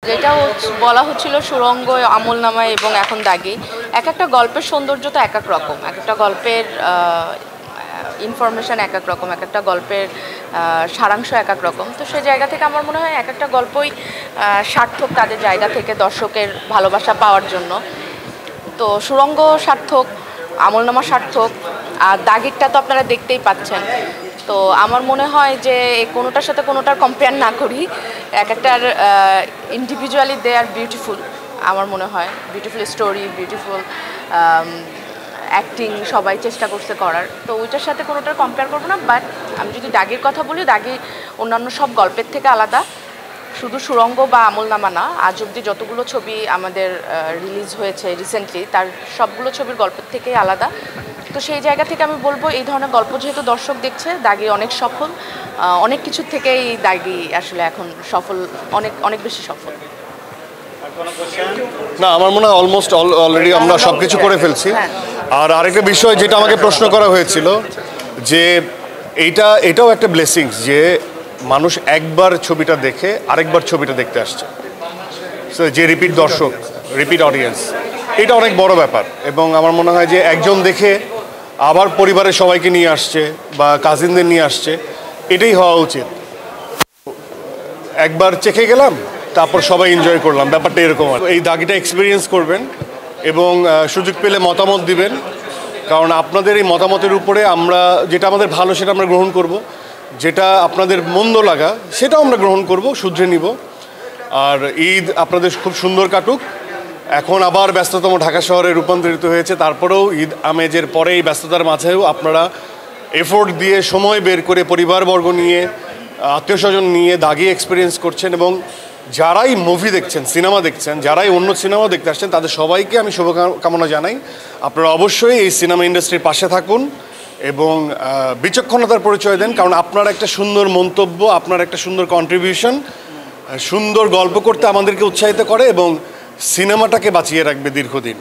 যেটা বলা হচ্ছিল সুড়ঙ্গ, আমলনামায় এবং এখন দাগি, এক একটা গল্পের সৌন্দর্যতা এক এক রকম, এক একটা গল্পের ইনফরমেশান এক এক রকম, এক একটা গল্পের সারাংশ এক এক রকম। তো সেই জায়গা থেকে আমার মনে হয় এক একটা গল্পই সার্থক তাদের জায়গা থেকে দর্শকের ভালোবাসা পাওয়ার জন্য। তো সুড়ঙ্গ সার্থক, আমলনামা সার্থক, আর দাগিরটা তো আপনারা দেখতেই পাচ্ছেন। তো আমার মনে হয় যে কোনোটার সাথে কোনোটার কম্পেয়ার না করি, এক একটার ইন্ডিভিজুয়ালি দে আর বিউটিফুল। আমার মনে হয় বিউটিফুল স্টোরি, বিউটিফুল অ্যাক্টিং সবাই চেষ্টা করছে করার, তো ওইটার সাথে কোনোটার কম্পেয়ার করবো না। বাট আমি যদি দাগির কথা বলি, দাগি অন্যান্য সব গল্পের থেকে আলাদা। শুধু সুড়ঙ্গ বা আমলনামা না, আজ অবধি যতগুলো ছবি আমাদের রিলিজ হয়েছে রিসেন্টলি, তার সবগুলো ছবির গল্পের থেকেই আলাদা। তো সেই জায়গা থেকে আমি বলবো এই ধরনের গল্প যেহেতু দর্শক দেখছে, দাগি অনেক সফল। অনেক কিছুর থেকেই দাগি আসলে এখন সফল, অনেক অনেক বেশি সফল। না, আমার মনে হয় অলমোস্ট অলরেডি আমরা সব কিছু করে ফেলছি। আর আরেকটা বিষয় যেটা আমাকে প্রশ্ন করা হয়েছিল, যে এটাও একটা ব্লেসিংস যে মানুষ একবার ছবিটা দেখে আরেকবার ছবিটা দেখতে আসছে। সো যে রিপিট দর্শক, রিপিট অডিয়েন্স, এটা অনেক বড় ব্যাপার। এবং আমার মনে হয় যে একজন দেখে আবার পরিবারের সবাইকে নিয়ে আসছে বা কাজিনদের নিয়ে আসছে, এটাই হওয়া উচিত। একবার চেখে গেলাম, তারপর সবাই এনজয় করলাম, ব্যাপারটা এরকম। এই দাগিটা এক্সপিরিয়েন্স করবেন এবং সুযোগ পেলে মতামত দিবেন, কারণ আপনাদের এই মতামতের উপরে আমরা যেটা আমাদের ভালো সেটা আমরা গ্রহণ করব, যেটা আপনাদের মন্দ লাগা সেটাও আমরা গ্রহণ করব, শুধরে নিব। আর ঈদ আপনাদের খুব সুন্দর কাটুক। এখন আবার ব্যস্ততম ঢাকা শহরে রূপান্তরিত হয়েছে, তারপরেও ঈদ আমেজের পরে এই ব্যস্ততার মাঝেও আপনারা এফোর্ট দিয়ে সময় বের করে পরিবারবর্গ নিয়ে, আত্মীয় স্বজন নিয়ে দাগি এক্সপিরিয়েন্স করছেন। এবং যারাই মুভি দেখছেন, সিনেমা দেখছেন, যারাই অন্য সিনেমা দেখতে আসছেন, তাদের সবাইকে আমি শুভকামনা জানাই। আপনারা অবশ্যই এই সিনেমা ইন্ডাস্ট্রির পাশে থাকুন এবং বিচক্ষণতার পরিচয় দেন, কারণ আপনার একটা সুন্দর মন্তব্য, আপনার একটা সুন্দর কন্ট্রিবিউশন সুন্দর গল্প করতে আমাদেরকে উৎসাহিত করে এবং সিনেমাটাকে বাঁচিয়ে রাখবে দীর্ঘদিন।